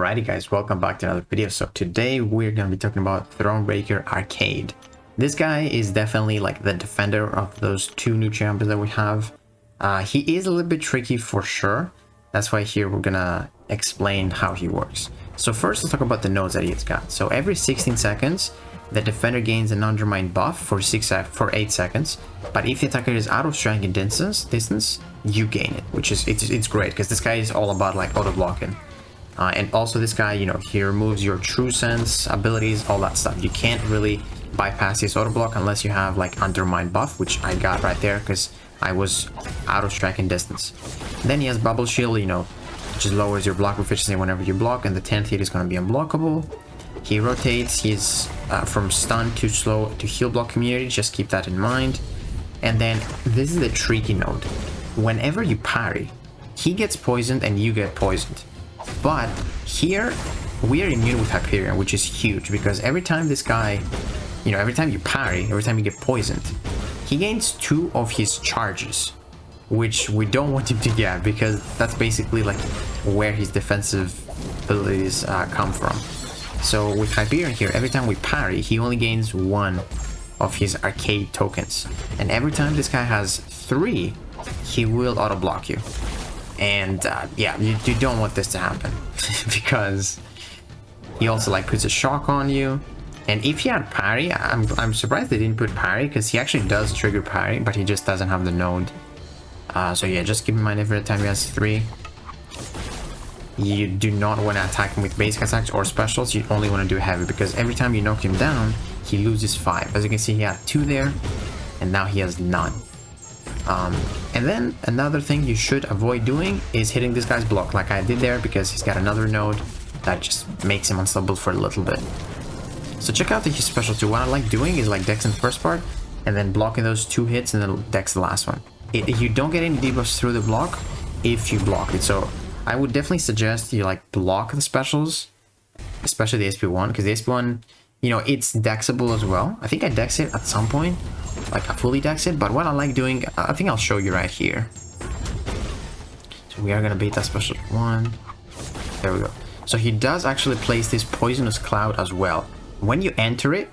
Alrighty guys, welcome back to another video. So today we're going to be talking about Thronebreaker Arcade. This guy is definitely like the defender of those two new champions that we have. He is a little bit tricky for sure. That's why here we're going to explain how he works. So first let's talk about the nodes that he's got. So every 16 seconds, the defender gains an undermine buff for 8 seconds. But if the attacker is out of striking distance, you gain it, which is it's great because this guy is all about like auto blocking. And also this guy, you know, he removes your true sense abilities, all that stuff. You can't really bypass his auto block unless you have like undermine buff, which I got right there because I was out of striking distance. Then he has bubble shield, you know, which just lowers your block efficiency whenever you block, and the 10th hit is going to be unblockable. He rotates his from stun to slow to heal block community, just keep that in mind. And then this is the tricky node. Whenever you parry, he gets poisoned and you get poisoned. But here we are immune with Hyperion, which is huge because every time this guy, you know, every time you parry, every time you get poisoned, he gains 2 of his charges, which we don't want him to get because that's basically like where his defensive abilities come from. So with Hyperion here, every time we parry, he only gains 1 of his arcade tokens, and every time this guy has 3, he will auto block you. And yeah, you don't want this to happen because he also like puts a shock on you. And if he had parry, I'm surprised they didn't put parry because he actually does trigger parry, but he just doesn't have the node. So yeah, just keep in mind every time he has 3, you do not want to attack him with basic attacks or specials. You only want to do heavy because every time you knock him down, he loses 5. As you can see, he had 2 there, and now he has none. And then another thing you should avoid doing is hitting this guy's block like I did there because he's got another node that just makes him unstoppable for a little bit. So check out his special too. What I like doing is like dex in the first part and then blocking those 2 hits and then dex the last one. You don't get any debuffs through the block if you block it. So I would definitely suggest you like block the specials, especially the SP1, because the SP1, you know, it's dexable as well. I think I dex it at some point. Like I fully dex it, but what I like doing, I think I'll show you right here. So we are gonna beat that special 1. There we go. So he does actually place this poisonous cloud as well. When you enter it,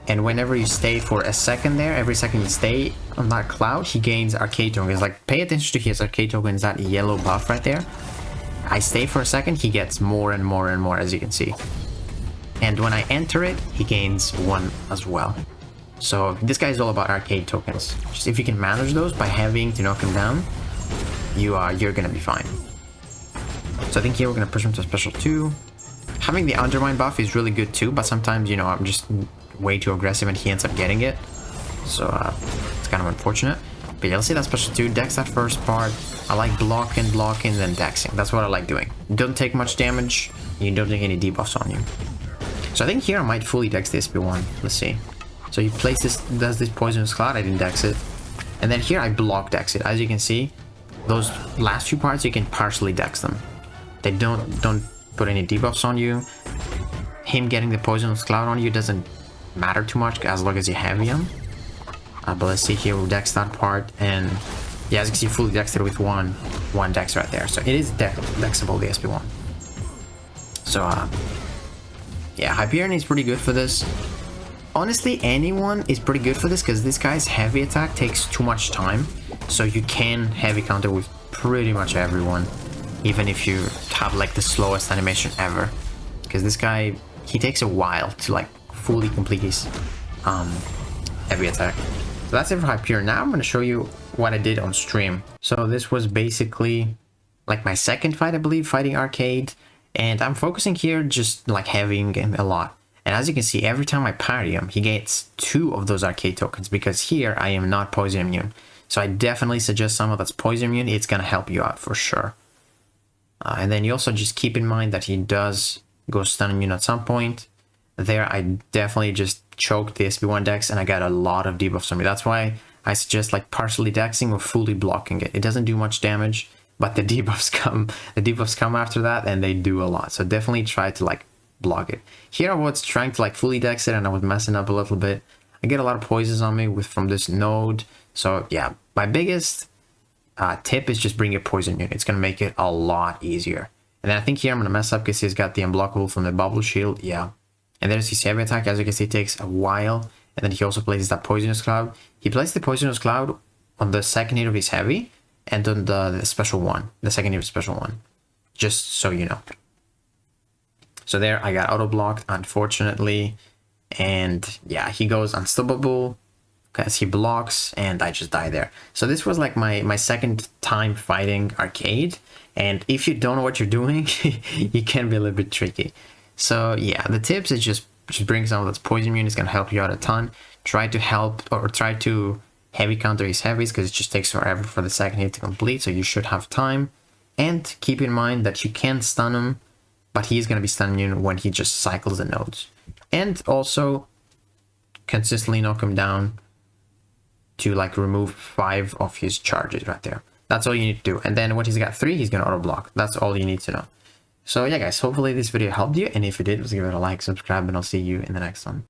and whenever you stay for a second there, every second you stay on that cloud, he gains arcade tokens. Like pay attention to his arcade tokens, that yellow buff right there. I stay for a second, he gets more and more and more, as you can see. And when I enter it, he gains 1 as well. So this guy is all about arcade tokens. Just if you can manage those by having to knock him down, you're gonna be fine. So I think here we're gonna push him to special 2. Having the undermine buff is really good too, but sometimes, you know, I'm just way too aggressive and he ends up getting it. So it's kind of unfortunate. But yeah, let's see that special 2, dex that first part. I like blocking, then dexing. That's what I like doing. You don't take much damage, you don't take any debuffs on you. So I think here I might fully dex the SP1. Let's see. So he does this poisonous cloud, I didn't dex it. And then here I block dex it. As you can see, those last 2 parts you can partially dex them. They don't put any debuffs on you. Him getting the poisonous cloud on you doesn't matter too much as long as you have him. But let's see here, we'll dex that part, and yeah, as you can see, fully dexed it with one dex right there. So it is dexable, the SP1. So yeah, Hyperion is pretty good for this. Honestly, anyone is pretty good for this because this guy's heavy attack takes too much time. So you can heavy counter with pretty much everyone, even if you have like the slowest animation ever. Because this guy, he takes a while to like fully complete his heavy attack. So that's it for Hyperion. Now I'm going to show you what I did on stream. So this was basically like my second fight, I believe, fighting arcade. And I'm focusing here just like heavying him a lot. And as you can see, every time I parry him, he gets 2 of those arcade tokens because here I am not poison immune. So I definitely suggest someone that's poison immune. It's going to help you out for sure. And then you also just keep in mind that he does go stun immune at some point. There I definitely just choked the SP1 dex and I got a lot of debuffs on me. That's why I suggest like partially dexing or fully blocking it. It doesn't do much damage, but the debuffs come after that and they do a lot. So definitely try to like block it. Here I was trying to like fully dex it and I was messing up a little bit. I get a lot of poisons on me from this node. So yeah, my biggest tip is just bring your poison unit. It's going to make it a lot easier. And then I think here I'm gonna mess up because he's got the unblockable from the bubble shield. Yeah. And there's his heavy attack. As you can see, it takes a while. And then he also places that poisonous cloud. He places the poisonous cloud on the second hit of his heavy and on the special one, the second hit of special one. Just so you know. So there I got auto blocked, unfortunately. And yeah, he goes unstoppable because he blocks, and I just die there. So this was like my second time fighting Arcade. And if you don't know what you're doing, you can be a little bit tricky. So yeah, the tips is just bring someone that's poison immune. It's gonna help you out a ton. Try to help or try to heavy counter his heavies because it just takes forever for the second hit to complete. So you should have time. And keep in mind that you can stun him, but he's gonna be stun immune when he just cycles the nodes. And also consistently knock him down to like remove 5 of his charges right there. That's all you need to do. And then when he's got 3, he's gonna auto block. That's all you need to know. So yeah guys, hopefully this video helped you, and if it did, just give it a like, subscribe, and I'll see you in the next one.